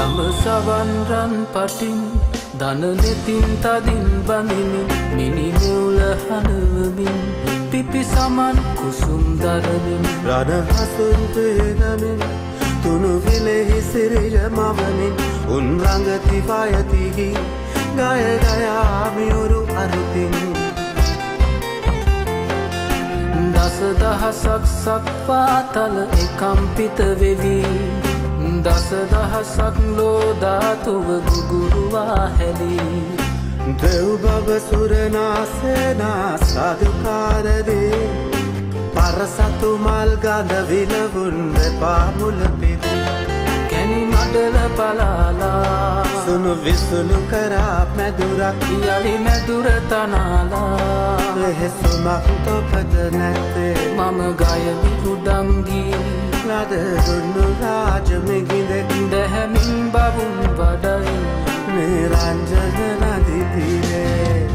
සවන්රන් පටින් දන නෙතින් තදින් බඳිමින් මිනිමූල හඬවමින් පිපි සමන් කුසුම් දරමින් රණ හසුන් පේනමින් තුනු විලෙහි සිරිජ මවමින් උන් රඟති වයතිහි ගය ගයා මියුරු අරුතින් දස දහසක් සක්පාතල එකම්පිත වෙවි දස දහසක් ලෝධාතුව ගුගුරුවා හැලී දෙව් බව සුරනාසේනා සාධකාරදේ පරසතු මල් ගඳ විලවුන් වෙපා මුල පිදි කැනි මඩල පලාලා සුනු විසුලු කරා මැදුරක් යළි මැදුර තනාලා ලෙහෙසුමක් තොපද නැත්තේ මම ගයමි උඩම්ගී ලද දුන්නු රාජමිගින්දෙක් දැහැමින් බවුන් වඩයි නිරංජන නදි තීරේ